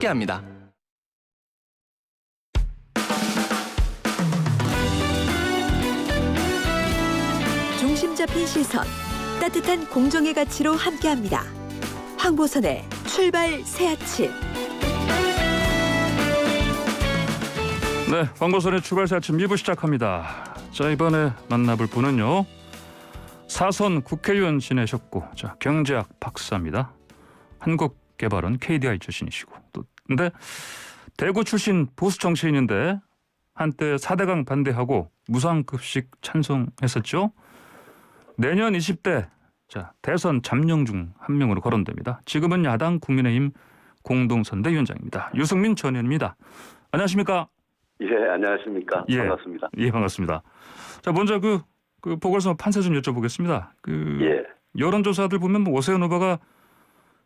함께합니다. 중심 잡힌 시선, 따뜻한 공정의 가치로 함께합니다. 황보선의 출발 새 아침. 네, 황보선의 출발 새 아침 2부 시작합니다. 자, 이번에 만나볼 분은요. 사선 국회의원 지내셨고, 자, 경제학 박사입니다. 한국개발원 KDI 출신이시고, 또 근데 대구 출신 보수 정치인인데 한때 4대강 반대하고 무상급식 찬성했었죠. 내년 20대 자 대선 잠룡 중 한 명으로 거론됩니다. 지금은 야당 국민의힘 공동선대위원장입니다. 유승민 전 의원입니다. 안녕하십니까? 예, 안녕하십니까? 예, 반갑습니다. 예, 반갑습니다. 자, 먼저 그 보궐선거 판세 좀 여쭤보겠습니다. 예. 여론조사들 보면 뭐 오세훈 후보가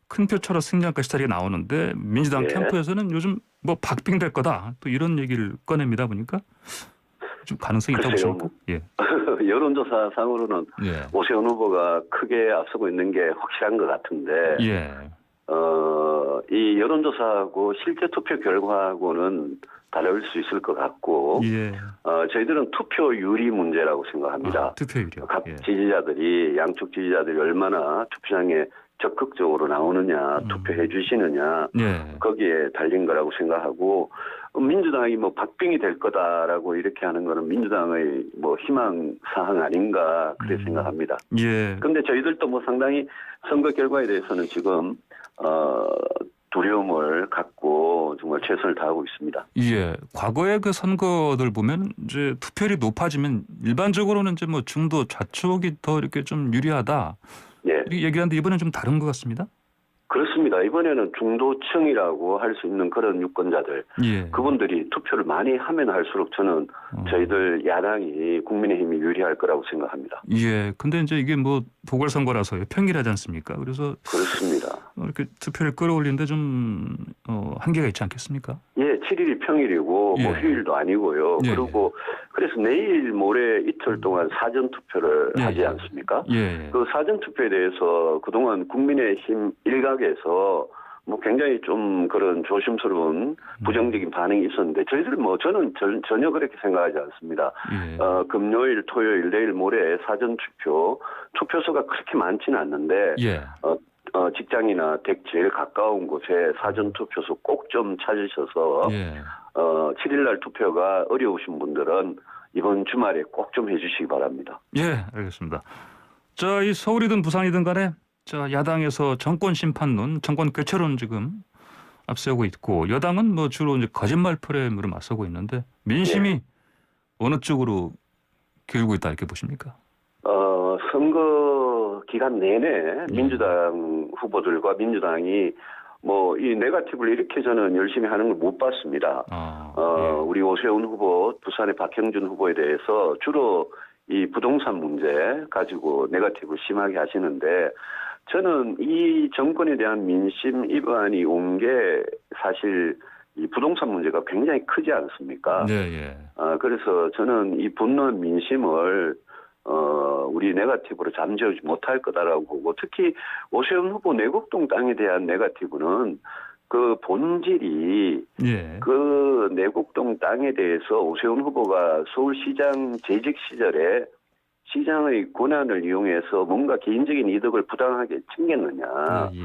큰 표차로 승리할 것이다 나오는데 민주당 예. 캠프에서는 요즘 뭐 박빙될 거다 또 이런 얘기를 꺼냅니다 보니까 좀 가능성이 있다고 글쎄요. 보십니까? 예. 여론조사상으로는 예. 오세훈 후보가 크게 앞서고 있는 게 확실한 것 같은데, 예. 이 여론조사하고 실제 투표 결과하고는 다를 수 있을 것 같고, 예. 저희들은 투표율이 문제라고 생각합니다. 투표율이요. 각 예. 지지자들이, 양쪽 지지자들이 얼마나 투표장에 적극적으로 나오느냐, 투표해 주시느냐, 예. 거기에 달린 거라고 생각하고, 민주당이 뭐 박빙이 될 거다라고 이렇게 하는 거는 민주당의 뭐 희망 사항 아닌가 그렇게 생각합니다. 예. 그런데 저희들도 뭐 상당히 선거 결과에 대해서는 지금 두려움을 갖고 정말 최선을 다하고 있습니다. 예. 과거의 그 선거들 보면 이제 투표율이 높아지면 일반적으로는 이제 뭐 중도 좌측이 더 이렇게 좀 유리하다. 예, 이렇게 얘기하는데 이번엔 좀 다른 것 같습니다. 그렇습니다. 이번에는 중도층이라고 할 수 있는 그런 유권자들, 예. 그분들이 투표를 많이 하면 할수록 저는 저희들 야당이 국민의힘이 유리할 거라고 생각합니다. 예. 근데 이제 이게 뭐 보궐선거라서 평일하지 않습니까? 그래서 그렇습니다. 이렇게 투표를 끌어올리는데 좀 한계가 있지 않겠습니까? 예, 7일이 평일이고 예. 뭐 휴일도 아니고요. 예, 그리고 그래서 내일 모레 이틀 동안 사전 투표를 예, 하지 예. 않습니까? 예. 그 사전 투표에 대해서 그동안 국민의힘 일각에서 뭐 굉장히 좀 그런 조심스러운 부정적인 반응이 있었는데 저희들은 뭐 저는 전혀 그렇게 생각하지 않습니다. 예. 금요일, 토요일, 내일 모레 사전 투표소가 그렇게 많지는 않는데 예. 직장이나 댁 제일 가까운 곳에 사전 투표소 꼭 좀 찾으셔서 예. 7일 날 투표가 어려우신 분들은 이번 주말에 꼭 좀 해주시기 바랍니다. 예, 알겠습니다. 자, 이 서울이든 부산이든 간에 자, 야당에서 정권 심판론, 정권 교체론 지금 앞세우고 있고 여당은 뭐 주로 이제 거짓말 프레임으로 맞서고 있는데 민심이 어느 쪽으로 기울고 있다 이렇게 보십니까? 선거 기간 내내 민주당 후보들과 민주당이 뭐 이 네거티브를 이렇게 저는 열심히 하는 걸 못 봤습니다. 우리 오세훈 후보, 부산의 박형준 후보에 대해서 주로 이 부동산 문제 가지고 네거티브를 심하게 하시는데 저는 이 정권에 대한 민심 이반이 온 게 사실 이 부동산 문제가 굉장히 크지 않습니까? 네, 예. 그래서 저는 이 분노한 민심을 우리 네거티브로 잠재우지 못할 거다라고 보고 특히 오세훈 후보 내곡동 땅에 대한 네거티브는 그 본질이 예. 그 내곡동 땅에 대해서 오세훈 후보가 서울시장 재직 시절에 시장의 권한을 이용해서 뭔가 개인적인 이득을 부당하게 챙겼느냐 예.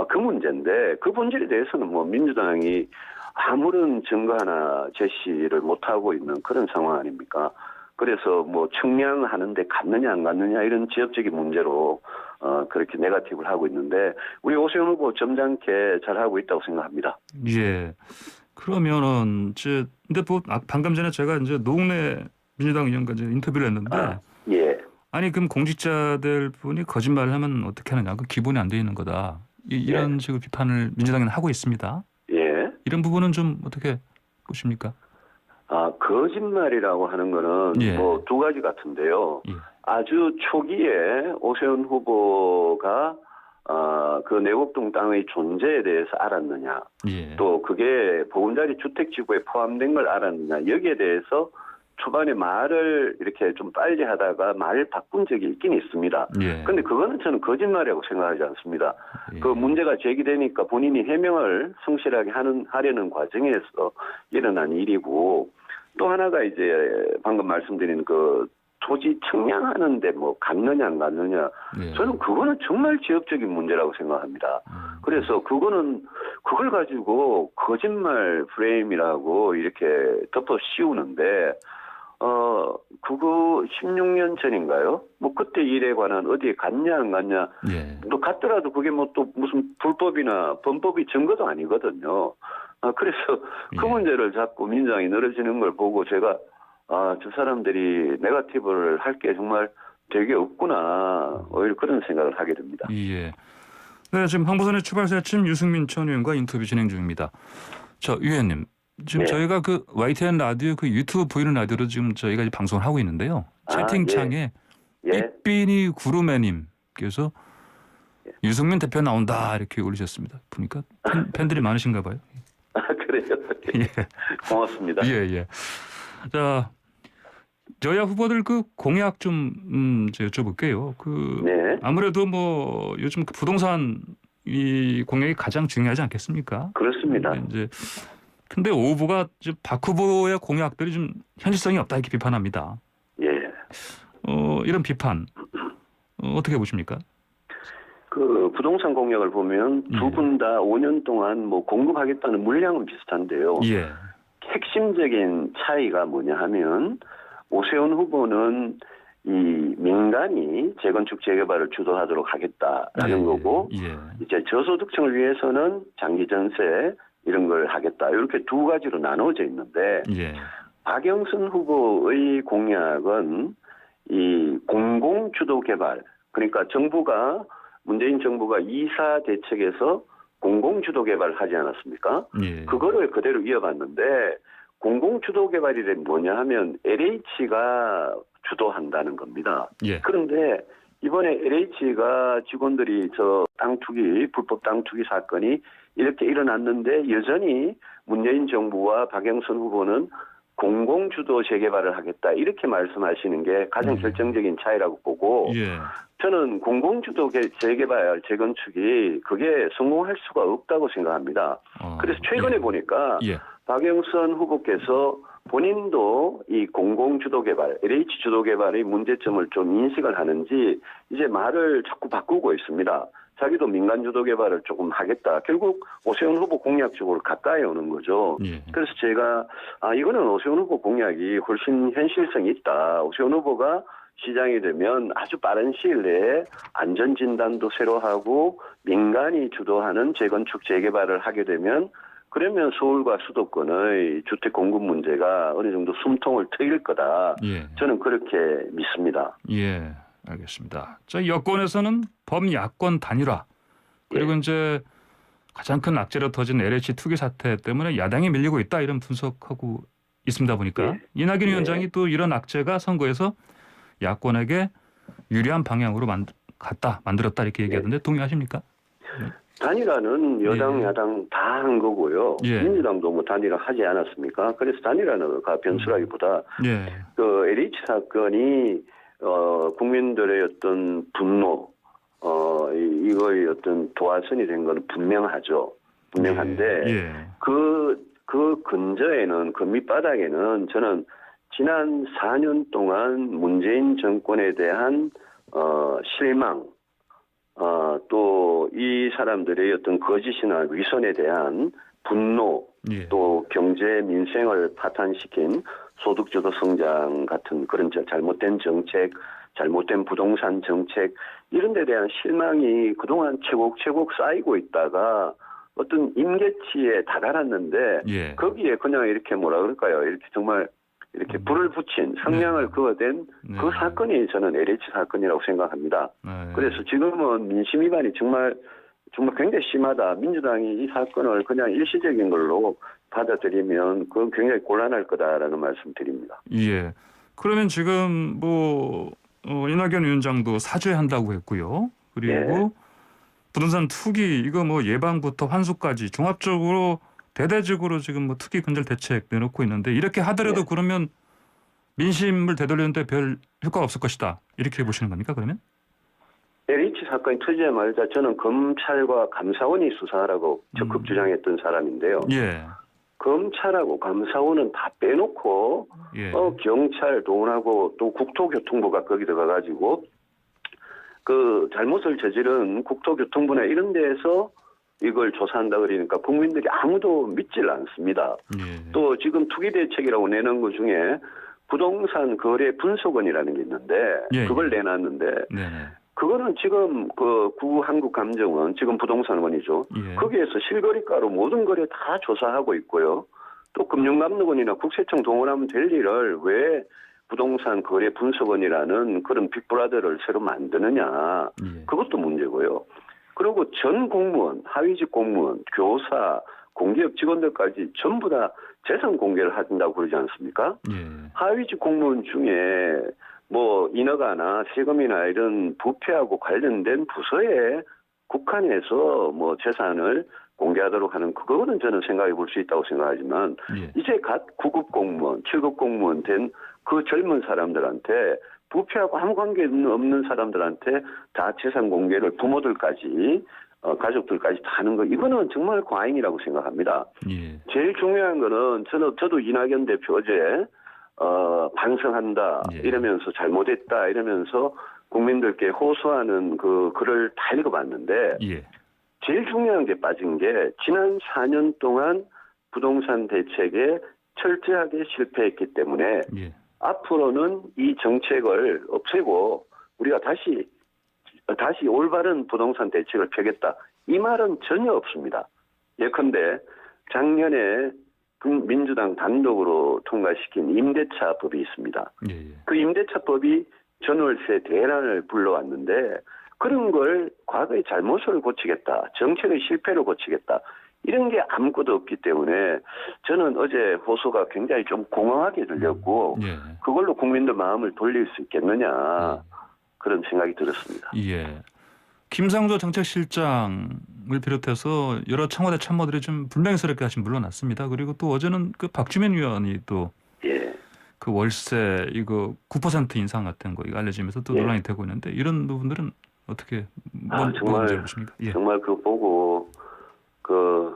그 문제인데 그 본질에 대해서는 뭐 민주당이 아무런 증거 하나 제시를 못하고 있는 그런 상황 아닙니까? 그래서 뭐 측량하는데 갔느냐 안 갔느냐 이런 지역적인 문제로 그렇게 네거티브를 하고 있는데 우리 오세훈 후보 점잖게 잘 하고 있다고 생각합니다. 예. 그러면은 근데 뭐 방금 전에 제가 이제 노웅래 민주당 의원과 이제 인터뷰를 했는데 예. 아니 그럼 공직자들 분이 거짓말을 하면 어떻게 하느냐? 그 기본이 안 돼 있는 거다. 이런 식으로 비판을 민주당은 하고 있습니다. 예. 이런 부분은 좀 어떻게 보십니까? 거짓말이라고 하는 거는 예. 뭐 두 가지 같은데요. 예. 아주 초기에 오세훈 후보가 그 내곡동 땅의 존재에 대해서 알았느냐, 예. 또 그게 보금자리 주택지구에 포함된 걸 알았느냐, 여기에 대해서 초반에 말을 이렇게 좀 빨리 하다가 말을 바꾼 적이 있긴 있습니다. 예. 근데 그거는 저는 거짓말이라고 생각하지 않습니다. 예. 그 문제가 제기되니까 본인이 해명을 성실하게 하려는 과정에서 일어난 일이고, 또 하나가 이제 방금 말씀드린 그 토지 청량하는데 뭐 갔느냐 안 갔느냐, 예. 저는 그거는 정말 지역적인 문제라고 생각합니다. 그래서 그걸 가지고 거짓말 프레임이라고 이렇게 덮어 씌우는데, 그거 16년 전인가요? 뭐 그때 일에 관한 어디에 갔냐 안 갔냐, 예. 또 갔더라도 그게 뭐 또 무슨 불법이나 범법이 증거도 아니거든요. 그래서 그 예. 문제를 자꾸 민주당이 늘어지는 걸 보고 제가 저 사람들이 네거티브를 할 게 정말 되게 없구나, 오히려 그런 생각을 하게 됩니다. 예. 네, 지금 황보선의 출발새 아침 유승민 전 의원과 인터뷰 진행 중입니다. 저 의원님, 지금 네. 저희가 그 YTN 라디오 그 유튜브 보이는 라디오로 지금 저희가 이제 방송을 하고 있는데요. 채팅창에 예. 삐삐니 구루매님께서 유승민 대표 나온다 이렇게 올리셨습니다. 보니까 팬들이 많으신가 봐요. 그래요. 예. 고맙습니다. 예, 예. 자, 여야 후보들 그 공약 좀 이제 여쭤볼게요. 네. 아무래도 뭐 요즘 그 부동산 이 공약이 가장 중요하지 않겠습니까? 그렇습니다. 이제 근데 오 후보가 박 후보의 공약들이 좀 현실성이 없다 이렇게 비판합니다. 예. 이런 비판 어떻게 보십니까? 그 부동산 공약을 보면 두 분 다 5년 동안 뭐 공급하겠다는 물량은 비슷한데요. 예. 핵심적인 차이가 뭐냐 하면 오세훈 후보는 이 민간이 재건축 재개발을 주도하도록 하겠다라는 거고, 예. 이제 저소득층을 위해서는 장기 전세 이런 걸 하겠다, 이렇게 두 가지로 나눠져 있는데, 예. 박영선 후보의 공약은 이 공공 주도 개발, 그러니까 문재인 정부가 2사 대책에서 공공 주도 개발을 하지 않았습니까? 예. 그거를 그대로 이어갔는데, 공공 주도 개발이 뭐냐 하면 LH가 주도한다는 겁니다. 예. 그런데 이번에 LH가 직원들이 불법 땅 투기 사건이 이렇게 일어났는데, 여전히 문재인 정부와 박영선 후보는 공공주도 재개발을 하겠다, 이렇게 말씀하시는 게 가장 결정적인 차이라고 보고, 예. 저는 공공주도 재개발, 재건축이 그게 성공할 수가 없다고 생각합니다. 그래서 최근에 보니까 예. 박영선 후보께서 본인도 이 공공주도 개발, LH 주도 개발의 문제점을 좀 인식을 하는지 이제 말을 자꾸 바꾸고 있습니다. 자기도 민간 주도 개발을 조금 하겠다. 결국 오세훈 후보 공약 쪽으로 가까이 오는 거죠. 예. 그래서 제가 이거는 오세훈 후보 공약이 훨씬 현실성이 있다. 오세훈 후보가 시장이 되면 아주 빠른 시일 내에 안전진단도 새로 하고 민간이 주도하는 재건축 재개발을 하게 되면, 그러면 서울과 수도권의 주택 공급 문제가 어느 정도 숨통을 트일 거다. 예. 저는 그렇게 믿습니다. 예. 알겠습니다. 자, 여권에서는 범야권 단일화, 그리고 이제 가장 큰 악재로 터진 LH 투기 사태 때문에 야당이 밀리고 있다, 이런 분석하고 있습니다. 보니까 이낙연 위원장이 또 이런 악재가 선거에서 야권에게 유리한 방향으로 만들었다 이렇게 얘기하던데 동의하십니까? 단일화는 여당, 야당 다 한 거고요. 예. 민주당도 뭐 단일화 하지 않았습니까? 그래서 단일화가 변수라기보다 예. 그 LH 사건이 국민들의 어떤 분노, 이거의 어떤 도화선이 된 건 분명한데, 예. 그 근저에는, 그 밑바닥에는 저는 지난 4년 동안 문재인 정권에 대한 실망, 또 이 사람들의 어떤 거짓이나 위선에 대한 분노, 예. 또 경제 민생을 파탄시킨 소득주도 성장 같은 그런 잘못된 정책, 잘못된 부동산 정책, 이런 데 대한 실망이 그동안 채곡 쌓이고 있다가 어떤 임계치에 다다랐는데, 예. 거기에 그냥 이렇게 이렇게 정말 이렇게 불을 붙인, 성냥을 그어댄 그 사건이 저는 LH 사건이라고 생각합니다. 그래서 지금은 민심 위반이 정말 굉장히 심하다. 민주당이 이 사건을 그냥 일시적인 걸로 받아들이면 그건 굉장히 곤란할 거다라는 말씀 드립니다. 예. 그러면 지금 이낙연 위원장도 사죄한다고 했고요. 그리고 부동산 투기 이거 예방부터 환수까지 종합적으로 대대적으로 지금 투기 근절 대책 내놓고 있는데, 이렇게 하더라도 그러면 민심을 되돌리는데 별 효과가 없을 것이다. 이렇게 보시는 겁니까 그러면? LH 사건이 터지자마자 저는 검찰과 감사원이 수사하라고 적극 주장했던 사람인데요. 예. 검찰하고 감사원은 다 빼놓고 예. 경찰 돈하고 또 국토교통부가 거기 들어가가지고 그 잘못을 저지른 국토교통부나 이런 데에서 이걸 조사한다 그러니까 국민들이 아무도 믿질 않습니다. 예. 또 지금 투기대책이라고 내놓은 것 중에 부동산 거래 분석원이라는 게 있는데 예, 그걸 내놨는데 네네. 그거는 지금 그 구한국감정원 지금 부동산원이죠. 예. 거기에서 실거래가로 모든 거래 다 조사하고 있고요. 또 금융감독원이나 국세청 동원하면 될 일을 왜 부동산 거래 분석원이라는 그런 빅브라더를 새로 만드느냐. 예. 그것도 문제고요. 그리고 전 공무원, 하위직 공무원, 교사, 공기업 직원들까지 전부 다 재산 공개를 한다고 그러지 않습니까? 예. 하위직 공무원 중에 뭐 인허가나 세금이나 이런 부패하고 관련된 부서에 국한해서 뭐 재산을 공개하도록 하는 그거는 저는 생각해 볼 수 있다고 생각하지만 예. 이제 갓 9급 공무원, 7급 공무원 된 그 젊은 사람들한테 부패하고 아무 관계 없는 사람들한테 다 재산 공개를 부모들까지 가족들까지 다 하는 거 이거는 정말 과잉이라고 생각합니다. 예. 제일 중요한 거는 저도 이낙연 대표 어제 반성한다 예. 이러면서 잘못했다 이러면서 국민들께 호소하는 그 글을 다 읽어봤는데 예. 제일 중요한 게 빠진 게 지난 4년 동안 부동산 대책에 철저하게 실패했기 때문에 예. 앞으로는 이 정책을 없애고 우리가 다시 올바른 부동산 대책을 펴겠다. 이 말은 전혀 없습니다. 예컨대 작년에 민주당 단독으로 통과시킨 임대차법이 있습니다. 예. 그 임대차법이 전월세 대란을 불러왔는데 그런 걸 과거의 잘못을 고치겠다. 정책의 실패를 고치겠다. 이런 게 아무것도 없기 때문에 저는 어제 호소가 굉장히 좀 공허하게 들렸고 예. 그걸로 국민들 마음을 돌릴 수 있겠느냐 그런 생각이 들었습니다. 예. 김상조 정책실장을 비롯해서 여러 청와대 참모들이 좀 불명예스럽게 하신 물러났습니다. 그리고 또 어제는 그 박주민 의원이 또 그 월세 이거 9% 인상 같은 거 이거 알려지면서 또 논란이 되고 있는데 이런 부분들은 어떻게 정말 보십니까? 예. 정말 그거 보고 그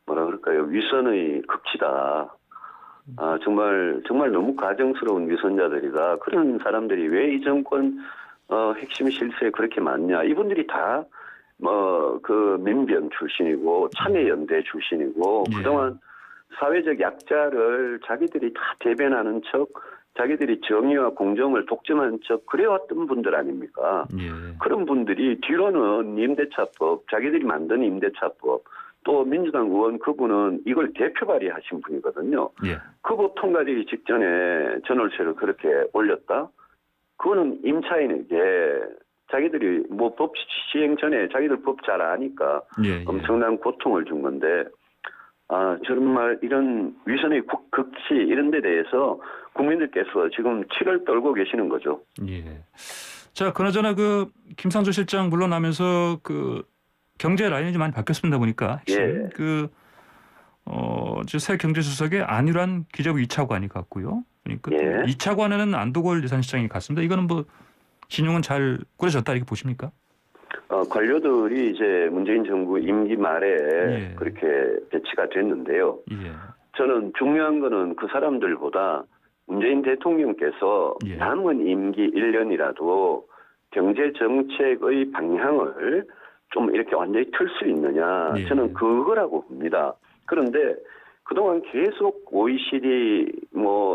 뭐라 그럴까요? 위선의 극치다. 정말 너무 가정스러운 위선자들이다. 그런 사람들이 왜 이 정권 핵심 실세에 그렇게 많냐? 이분들이 다 그 민변 출신이고 참여연대 출신이고 그동안 사회적 약자를 자기들이 다 대변하는 척, 자기들이 정의와 공정을 독점한 척 그래왔던 분들 아닙니까? 예. 그런 분들이 뒤로는 임대차법, 자기들이 만든 임대차법, 또 민주당 의원 그분은 이걸 대표 발의하신 분이거든요. 예. 그 법 통과되기 직전에 전월세를 그렇게 올렸다? 그거는 임차인에게 자기들이 뭐 법 시행 전에 자기들 법 잘 아니까 예. 엄청난 고통을 준 건데 정말 이런 위선의 극치 이런 데 대해서 국민들께서 지금 치를 떨고 계시는 거죠. 예. 자, 그나저나 그 김상조 실장 물러나면서 그 경제 라인이 좀 많이 바뀌었습니다 보니까 예. 새 경제수석의 안일환 기재부 2차관이 갔고요. 그러니까 예. 2차관에는 안도골 예산실장이 갔습니다. 이거는 뭐 진용은 잘 꾸려졌다 이렇게 보십니까? 관료들이 이제 문재인 정부 임기 말에 예. 그렇게 배치가 됐는데요. 예. 저는 중요한 거는 그 사람들보다 문재인 대통령께서 예. 남은 임기 1년이라도 경제 정책의 방향을 좀 이렇게 완전히 틀 수 있느냐. 예. 저는 그거라고 봅니다. 그런데 그동안 계속 OECD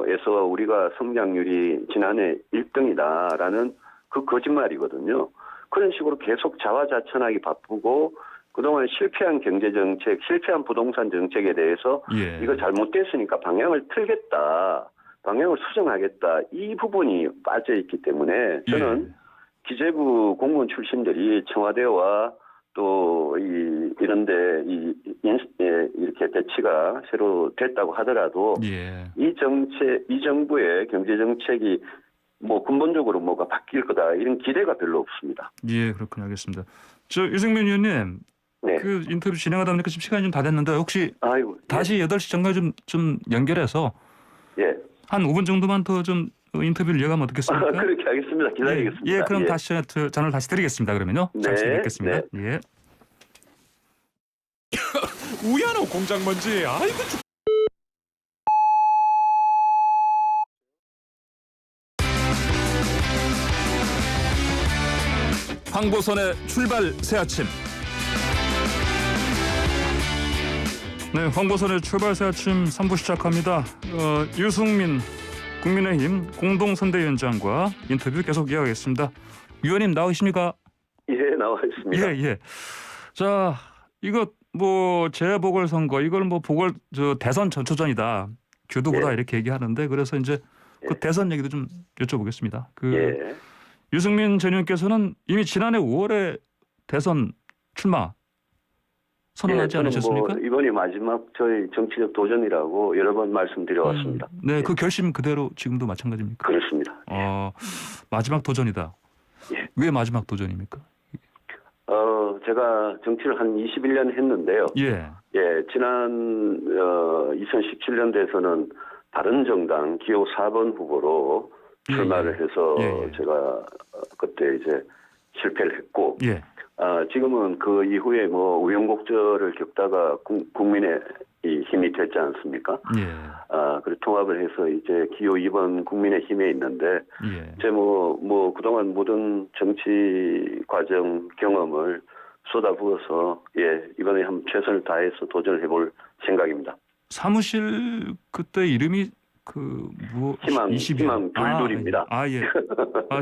에서 우리가 성장률이 지난해 1등이다라는 그 거짓말이거든요. 그런 식으로 계속 자화자찬하기 바쁘고 그동안 실패한 경제정책, 실패한 부동산 정책에 대해서 예. 이거 잘못됐으니까 방향을 틀겠다, 방향을 수정하겠다 이 부분이 빠져있기 때문에 저는 기재부 공무원 출신들이 청와대와 또 이런데 이렇게 배치가 새로 됐다고 하더라도 이 정부의 경제 정책이 뭐 근본적으로 뭐가 바뀔 거다 이런 기대가 별로 없습니다. 예, 그렇군요. 알겠습니다. 유승민 의원님, 네. 그 인터뷰 진행하다 보니까 지금 시간이 좀 다 됐는데 혹시 다시 8시 전까지 좀 연결해서 예. 한 5분 정도만 더 좀 인터뷰를 이어가면 어떻겠습니까? 그렇게 하겠습니다. 기다리겠습니다. 예, 그럼 다시 전화를 다시 드리겠습니다. 그러면요. 네, 잠시 뵙겠습니다. 네. 예. 우야노 공장 먼지. 아이고 황보선의 출발 새 아침. 네, 황보선의 출발 새 아침 3부 시작합니다. 유승민 국민의힘 공동선대위원장과 인터뷰 계속 이어가겠습니다. 위원님 나오십니까? 예, 나와 있습니다. 예. 자, 이거 뭐 재보궐선거 이걸 뭐 대선 전초전이다. 교두보다 예. 이렇게 얘기하는데 그래서 이제 그 대선 얘기도 좀 여쭤보겠습니다. 예. 유승민 전 의원께서는 이미 지난해 5월에 대선 출마 선언하지 저는 않으셨습니까? 뭐 이번이 마지막 저희 정치적 도전이라고 여러 번 말씀드려왔습니다. 네, 그 결심 그대로 지금도 마찬가지입니까? 그렇습니다. 마지막 도전이다. 예. 왜 마지막 도전입니까? 제가 정치를 한 21년 했는데요. 예. 예, 지난 2017년도에서는 바른정당 기호 4번 후보로 출마를 해서 제가 그때 이제 실패를 했고, 지금은 그 이후에 뭐 우여곡절을 겪다가 국민의 이 힘이 됐지 않습니까? 그리고 통합을 해서 이제 기호 2번 국민의 힘에 있는데, 제 뭐 그동안 모든 정치 과정 경험을 쏟아부어서 이번에 한번 최선을 다해서 도전을 해볼 생각입니다. 사무실 그때 이름이 희망 불돌입니다. 예.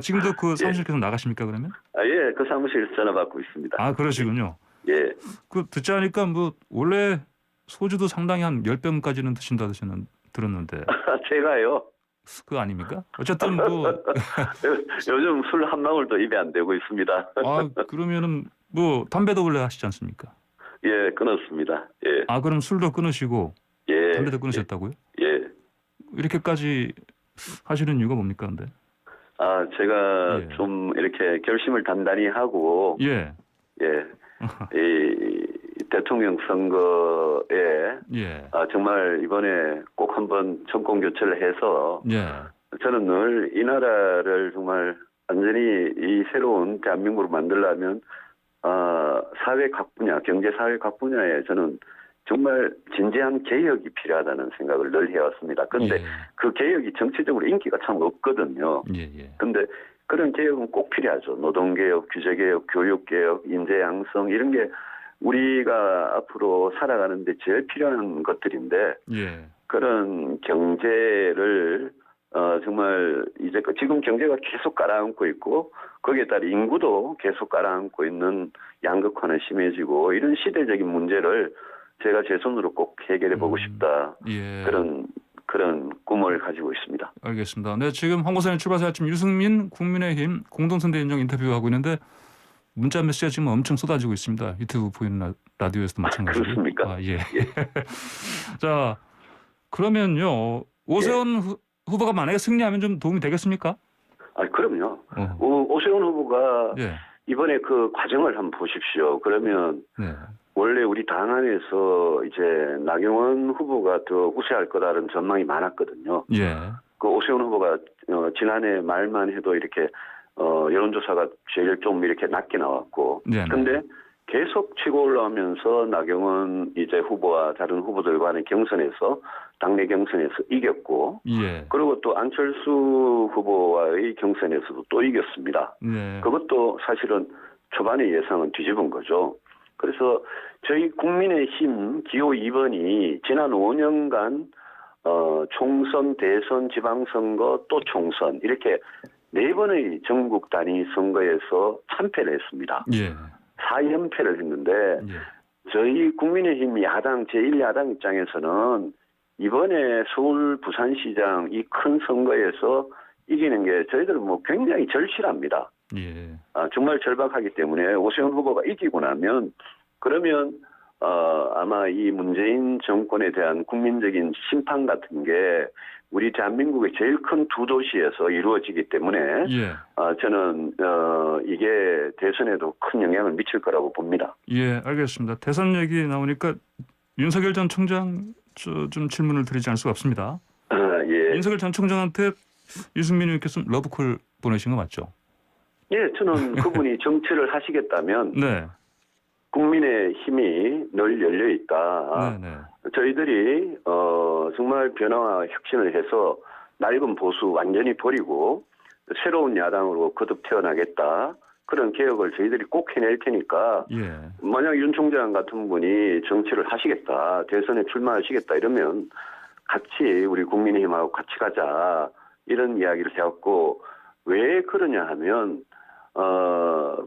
지금도 그 사무실 계속 나가십니까 그러면? 예, 그 사무실에서 전화 받고 있습니다. 그러시군요. 예. 그 듣자 하니까 뭐 원래 소주도 상당히 한 10병까지는 드신다 들었는데. 제가요? 그거 아닙니까? 어쨌든 뭐 요즘 술 한 방울도 입에 안 대고 있습니다. 그러면은 뭐 담배도 원래 하시지 않습니까? 예, 끊었습니다. 예. 그럼 술도 끊으시고 담배도 끊으셨다고요? 예. 이렇게까지 하시는 이유가 뭡니까, 근데? 제가 좀 이렇게 결심을 단단히 하고 이 대통령 선거에 정말 이번에 꼭 한번 정권 교체를 해서 저는 늘 이 나라를 정말 완전히 이 새로운 대한민국으로 만들려면 사회 각 분야, 경제 사회 각 분야에 저는 정말 진지한 개혁이 필요하다는 생각을 늘 해왔습니다. 그런데 그 개혁이 정치적으로 인기가 참 없거든요. 그런데 그런 개혁은 꼭 필요하죠. 노동개혁, 규제개혁, 교육개혁, 인재 양성 이런 게 우리가 앞으로 살아가는데 제일 필요한 것들인데 그런 경제를 정말 이제 지금 경제가 계속 가라앉고 있고 거기에 따라 인구도 계속 가라앉고 있는 양극화는 심해지고 이런 시대적인 문제를 제가 제 손으로 꼭 해결해 보고 싶다. 그런 꿈을 가지고 있습니다. 알겠습니다. 네, 지금 황보선의 출발사 아침 유승민 국민의힘 공동선대위원장 인터뷰하고 있는데 문자 메시지가 지금 엄청 쏟아지고 있습니다. 유튜브 보이는 라디오에서도 마찬가지고. 그렇습니까? 자, 그러면요. 오세훈 후보가 만약에 승리하면 좀 도움이 되겠습니까? 그럼요. 오세훈 후보가 이번에 그 과정을 한번 보십시오. 그러면 원래 우리 당 안에서 이제 나경원 후보가 더 우세할 거라는 전망이 많았거든요. 그 오세훈 후보가 지난해 말만 해도 이렇게 여론조사가 제일 좀 이렇게 낮게 나왔고, 근데 계속 치고 올라오면서 나경원 이제 후보와 다른 후보들 간의 경선에서 당내 경선에서 이겼고, 그리고 또 안철수 후보와의 경선에서도 또 이겼습니다. 그것도 사실은 초반의 예상은 뒤집은 거죠. 그래서 저희 국민의힘 기호 2번이 지난 5년간 총선, 대선, 지방선거 또 총선 이렇게 4번의 전국 단위 선거에서 참패를 했습니다. 4연패를 했는데 저희 국민의힘 야당 제1야당 입장에서는 이번에 서울 부산시장 이 큰 선거에서 이기는 게 저희들은 뭐 굉장히 절실합니다. 정말 절박하기 때문에 오세훈 후보가 이기고 나면 그러면 아마 이 문재인 정권에 대한 국민적인 심판 같은 게 우리 대한민국의 제일 큰 두 도시에서 이루어지기 때문에 저는 이게 대선에도 큰 영향을 미칠 거라고 봅니다. 알겠습니다. 대선 얘기 나오니까 윤석열 전 총장 좀 질문을 드리지 않을 수가 없습니다. 윤석열 전 총장한테 유승민 의원께서 러브콜 보내신 거 맞죠? 예, 저는 그분이 정치를 하시겠다면 네. 국민의 힘이 늘 열려 있다. 네. 저희들이 정말 변화와 혁신을 해서 낡은 보수 완전히 버리고 새로운 야당으로 거듭 태어나겠다. 그런 개혁을 저희들이 꼭 해낼 테니까 예. 만약 윤 총장 같은 분이 정치를 하시겠다, 대선에 출마하시겠다 이러면 같이 우리 국민의힘하고 같이 가자 이런 이야기를 해왔고 왜 그러냐 하면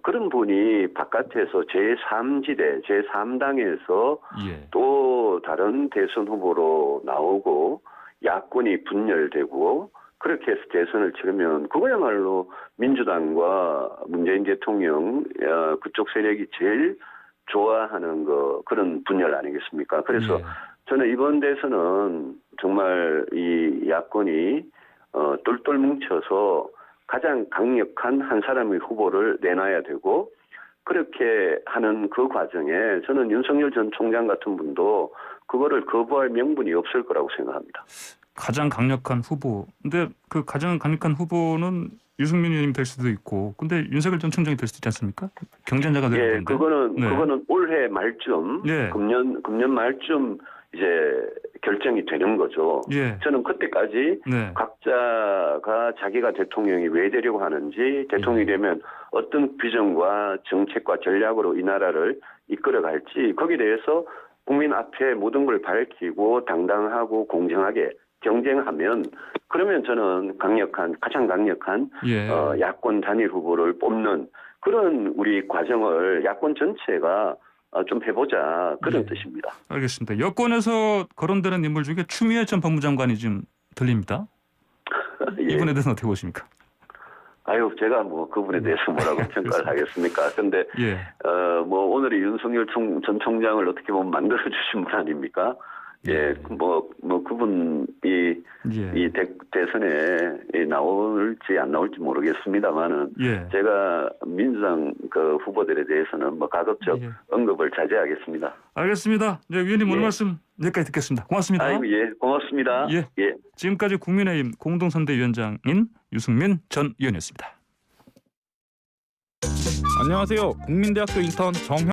그런 분이 바깥에서 제3지대, 제3당에서 예. 또 다른 대선 후보로 나오고 야권이 분열되고 그렇게 해서 대선을 치르면 그거야말로 민주당과 문재인 대통령 그쪽 세력이 제일 좋아하는 그런 분열 아니겠습니까? 그래서 예. 저는 이번 대선은 정말 이 야권이 똘똘 뭉쳐서 가장 강력한 한 사람의 후보를 내놔야 되고 그렇게 하는 그 과정에 저는 윤석열 전 총장 같은 분도 그거를 거부할 명분이 없을 거라고 생각합니다. 가장 강력한 후보. 근데 그 가장 강력한 후보는 유승민 의원님 될 수도 있고, 근데 윤석열 전 총장이 될 수도 있지 않습니까? 경쟁자가 되는 예, 건데. 그거는 올해 말쯤, 예. 금년 말쯤 이제 결정이 되는 거죠. 예. 저는 그때까지 네. 각자가 자기가 대통령이 왜 되려고 하는지, 대통령이 되면 어떤 비전과 정책과 전략으로 이 나라를 이끌어갈지 거기에 대해서 국민 앞에 모든 걸 밝히고 당당하고 공정하게 경쟁하면 그러면 저는 가장 강력한 예. 야권 단일 후보를 뽑는 그런 우리 과정을 야권 전체가 좀 해보자 그런 예. 뜻입니다. 알겠습니다. 여권에서 거론되는 인물 중에 추미애 전 법무장관이 좀 들립니다. 예. 이분에 대해서는 어떻게 보십니까? 아유, 제가 뭐 그분에 대해서 뭐라고 평가를 하겠습니까? 근데 예. 뭐 오늘의 윤석열 전 총장을 어떻게 보면 만들어 주신 분 아닙니까? 예, 뭐 그분이 예. 이 대선에 나올지 안 나올지 모르겠습니다만은 예. 제가 민주당 그 후보들에 대해서는 뭐 가급적 예. 언급을 자제하겠습니다. 알겠습니다. 네, 위원님 오늘 예. 말씀 여기까지 듣겠습니다. 고맙습니다. 아이고, 예, 고맙습니다. 예. 예. 지금까지 국민의힘 공동선대위원장인 유승민 전 의원이었습니다. 안녕하세요. 국민대학교 인턴 정형